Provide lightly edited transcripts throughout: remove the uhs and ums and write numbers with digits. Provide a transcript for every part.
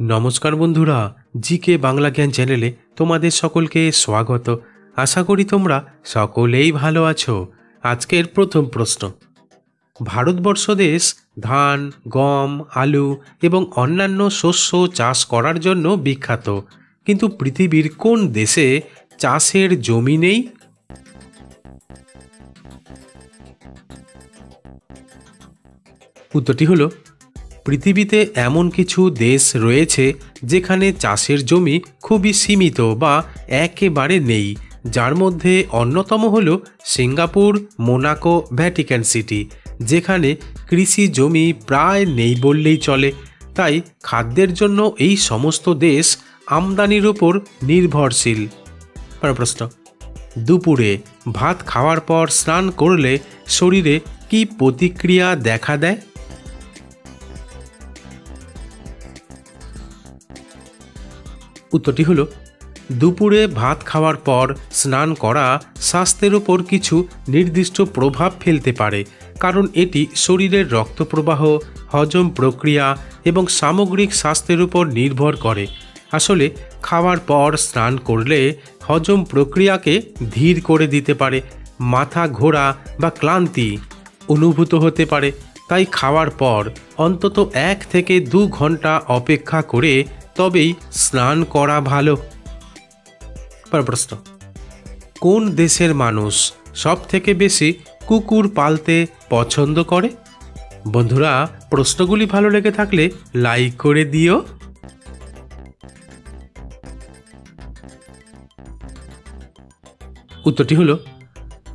নমস্কার বন্ধুরা, জিকে বাংলা জ্ঞান চ্যানেলে তোমাদের সকলকে স্বাগত। আশা করি তোমরা সকলেই ভালো আছো। আজকের প্রথম প্রশ্ন, ভারতবর্ষ দেশ ধান, গম, আলু এবং অন্যান্য শস্য চাষ করার জন্য বিখ্যাত, কিন্তু পৃথিবীর কোন দেশে চাষের জমি নেই? উত্তরটি হলো, পৃথিবীতে এমন কিছু দেশ রয়েছে যেখানে চাষের জমি খুবই সীমিত বা একেবারে নেই, যার মধ্যে অন্যতম হল সিঙ্গাপুর, মোনাকো, ভ্যাটিকান সিটি, যেখানে কৃষি জমি প্রায় নেই বললেই চলে। তাই খাদ্যের জন্য এই সমস্ত দেশ আমদানির উপর নির্ভরশীল। প্রশ্ন, দুপুরে ভাত খাওয়ার পর স্নান করলে শরীরে কী প্রতিক্রিয়া দেখা দেয়? উত্তরটি হলো, দুপুরে ভাত খাওয়ার পর স্নান করা স্বাস্থ্যের ওপর কিছু নির্দিষ্ট প্রভাব ফেলতে পারে, কারণ এটি শরীরের রক্ত প্রবাহ, হজম প্রক্রিয়া এবং সামগ্রিক স্বাস্থ্যের উপর নির্ভর করে। আসলে খাওয়ার পর স্নান করলে হজম প্রক্রিয়াকে ধীর করে দিতে পারে, মাথা ঘোরা বা ক্লান্তি অনুভূত হতে পারে। তাই খাওয়ার পর অন্তত 1 থেকে 2 ঘন্টা অপেক্ষা করে তবেই স্নান করা ভালো। প্রশ্ন, কোন দেশের মানুষ সব থেকে বেশি কুকুর পালতে পছন্দ করে? বন্ধুরা, প্রশ্নগুলি ভালো লেগে থাকলে লাইক করে দিও। উত্তরটি হলো,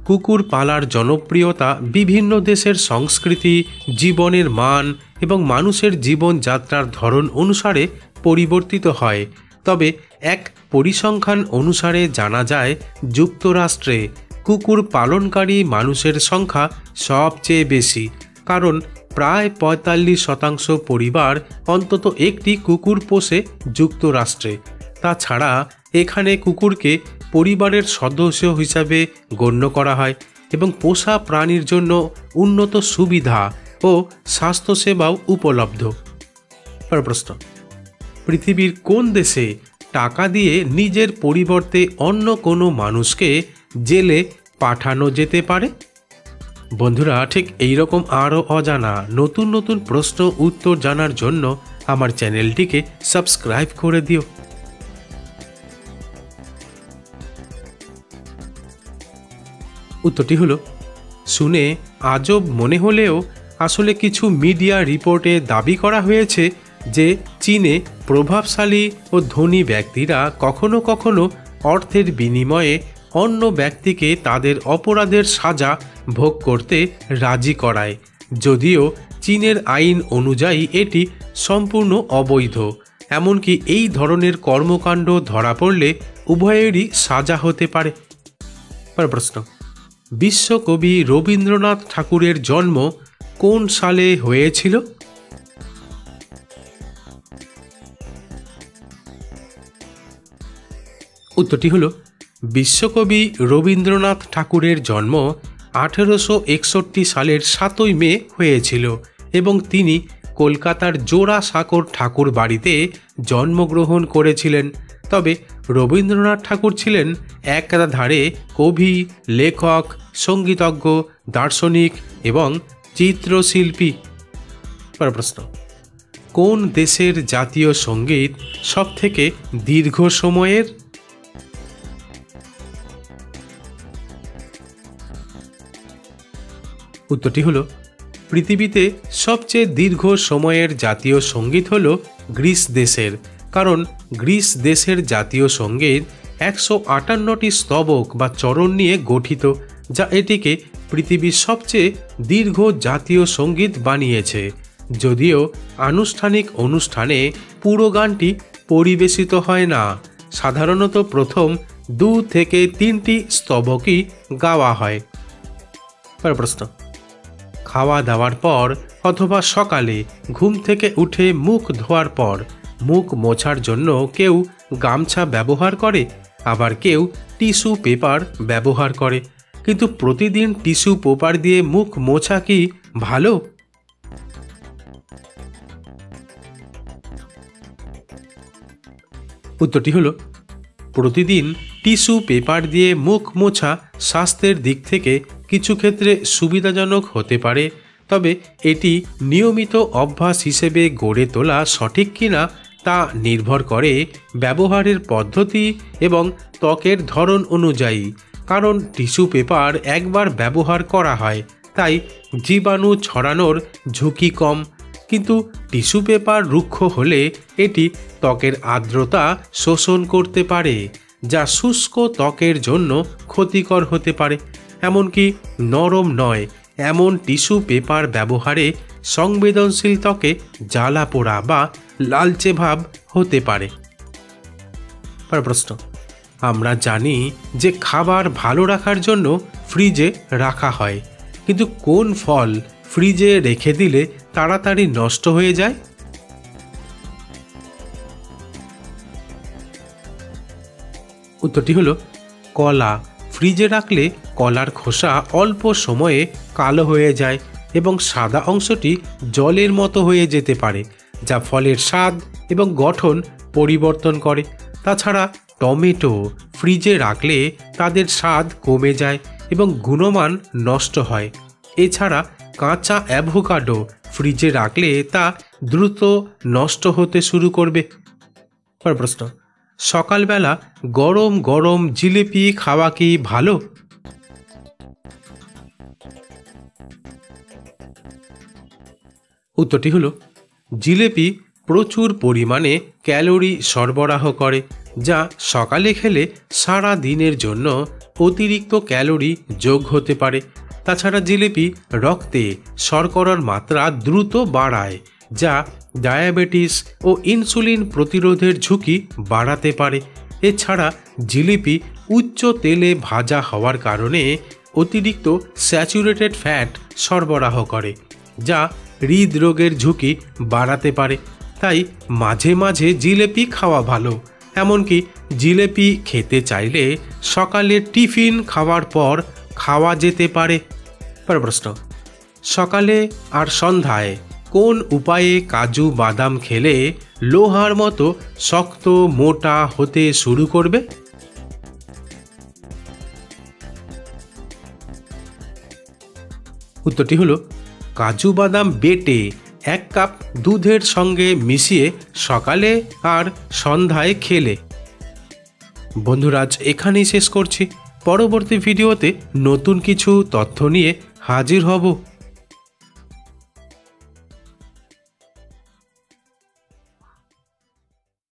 কুকুর পালার জনপ্রিয়তা বিভিন্ন দেশের সংস্কৃতি, জীবনের মান এবং মানুষের জীবনযাত্রার ধরন অনুসারে পরিবর্তিত হয়। তবে এক পরিসংখ্যান অনুসারে জানা যায়, যুক্তরাষ্ট্রে কুকুর পালনকারী মানুষের সংখ্যা সবচেয়ে বেশি, কারণ প্রায় 45% পরিবার অন্তত একটি কুকুর পোষে যুক্তরাষ্ট্রে। তাছাড়া এখানে কুকুরকে পরিবারের সদস্য হিসাবে গণ্য করা হয় এবং পোষা প্রাণীর জন্য উন্নত সুবিধা ও স্বাস্থ্যসেবাও উপলব্ধ। প্রশ্ন, পৃথিবীর কোন দেশে টাকা দিয়ে নিজের পরিবর্তে অন্য কোনো মানুষকে জেলে পাঠানো যেতে পারে? বন্ধুরা, ঠিক এইরকম আরও অজানা নতুন নতুন প্রশ্ন উত্তর জানার জন্য আমার চ্যানেলটিকে সাবস্ক্রাইব করে দিও। উত্তরটি হলো, শুনে আজব মনে হলেও আসলে কিছু মিডিয়া রিপোর্টে দাবি করা হয়েছে যে চীনে প্রভাবশালী ও ধনী ব্যক্তিরা কখনো কখনো অর্থের বিনিময়ে অন্য ব্যক্তিকে তাদের অপরাধের সাজা ভোগ করতে রাজি করায়, যদিও চীনের আইন অনুযায়ী এটি সম্পূর্ণ অবৈধ। এমনকি এই ধরনের কর্মকাণ্ড ধরা পড়লে উভয়েরই সাজা হতে পারে। প্রশ্ন, বিশ্বকবি রবীন্দ্রনাথ ঠাকুরের জন্ম কোন সালে হয়েছিল? উত্তরটি হলো, বিশ্বকবি রবীন্দ্রনাথ ঠাকুরের জন্ম 1861 সালের 7ই মে হয়েছিল এবং তিনি কলকাতার জোড়াসাঁকোর ঠাকুর বাড়িতে জন্মগ্রহণ করেছিলেন। তবে রবীন্দ্রনাথ ঠাকুর ছিলেন একাধারে কবি, লেখক, সঙ্গীতজ্ঞ, দার্শনিক এবং চিত্রশিল্পী। প্রশ্ন, কোন দেশের জাতীয় সঙ্গীত সবথেকে দীর্ঘ সময়ের? উত্তরটি হলো, পৃথিবীতে সবচেয়ে দীর্ঘ সময়ের জাতীয় সঙ্গীত হল গ্রিস দেশের, কারণ গ্রিস দেশের জাতীয় সঙ্গীত 158টি স্তবক বা চরণ নিয়ে গঠিত, যা এটিকে পৃথিবীর সবচেয়ে দীর্ঘ জাতীয় সঙ্গীত বানিয়েছে। যদিও আনুষ্ঠানিক অনুষ্ঠানে পুরো গানটি পরিবেশিত হয় না, সাধারণত প্রথম 2 থেকে 3টি স্তবকই গাওয়া হয়। প্রশ্ন, খাওয়া দাওয়ার পর অথবা সকালে ঘুম থেকে উঠে মুখ ধোয়ার পর মুখ মোছার জন্য কেউ গামছা ব্যবহার করে, আবার কেউ টিস্যু পেপার ব্যবহার করে। কিন্তু প্রতিদিন টিস্যু পেপার দিয়ে মুখ মোছা কি ভালো? উত্তরটি হলো প্রতিদিন টিস্যু পেপার দিয়ে মুখ মোছা স্বাস্থ্যের দিক থেকে কিছু ক্ষেত্রে সুবিধাজনক হতে পারে, তবে এটি নিয়মিত অভ্যাস হিসেবে গড়ে তোলা সঠিক কিনা তা নির্ভর করে ব্যবহারের পদ্ধতি এবং ত্বকের ধরন অনুযায়ী। কারণ টিস্যু পেপার একবার ব্যবহার করা হয়, তাই জীবাণু ছড়ানোর ঝুঁকি কম, কিন্তু টিস্যু পেপার রুক্ষ হলে এটি ত্বকের আর্দ্রতা শোষণ করতে পারে, যা শুষ্ক ত্বকের জন্য ক্ষতিকর হতে পারে। এমনকি নরম নয় এমন টিস্যু পেপার ব্যবহারে সংবেদনশীল ত্বকে জ্বালা পোড়া বা লালচে ভাব হতে পারে। প্রশ্ন, আমরা জানি যে খাবার ভালো রাখার জন্য ফ্রিজে রাখা হয়, কিন্তু কোন ফল ফ্রিজে রেখে দিলে তাড়াতাড়ি নষ্ট হয়ে যায়? উত্তরটি হলো কলা। ফ্রিজে রাখলে কলার খোসা অল্প সময়ে কালো হয়ে যায় এবং সাদা অংশটি জলের মতো হয়ে যেতে পারে, যা ফলের স্বাদ এবং গঠন পরিবর্তন করে। তাছাড়া টমেটো ফ্রিজে রাখলে তাদের স্বাদ কমে যায় এবং গুণমান নষ্ট হয়। এছাড়া কাঁচা অ্যাভোকাডো ফ্রিজে রাখলে তা দ্রুত নষ্ট হতে শুরু করবে। প্রশ্ন, সকালবেলা গরম গরম জিলিপি খাওয়া কি ভালো? উত্তরটি হলো জিলিপি প্রচুর পরিমাণে ক্যালোরি সরবরাহ করে, যা সকালে খেলে সারা দিনের জন্য অতিরিক্ত ক্যালোরি যোগ হতে পারে। তাছাড়া জিলিপি রক্তে শর্করার মাত্রা দ্রুত বাড়ায়, যা ডায়াবেটিস ও ইনসুলিন প্রতিরোধের ঝুঁকি বাড়াতে পারে। এছাড়া জিলিপি উচ্চ তেলে ভাজা হওয়ার কারণে অতিরিক্ত স্যাচুরেটেড ফ্যাট সরবরাহ করে, যা হৃদরোগের ঝুঁকি বাড়াতে পারে। তাই মাঝে মাঝে জিলিপি খাওয়া ভালো। এমনকি জিলিপি খেতে চাইলে সকালে টিফিন খাওয়ার পর খাওয়া যেতে পারে। প্রশ্ন, সকালে আর সন্ধ্যায় কোন উপায়ে কাজু বাদাম খেলে লোহার মতো শক্ত মোটা হতে শুরু করবে? উত্তরটি হলো কাজু বাদাম বেটে 1 কাপ দুধের সঙ্গে মিশিয়ে সকালে আর সন্ধ্যায় খেলে। বন্ধুরা, আজ এখানেই শেষ করছি। পরবর্তী ভিডিওতে নতুন কিছু তথ্য নিয়ে হাজির হব।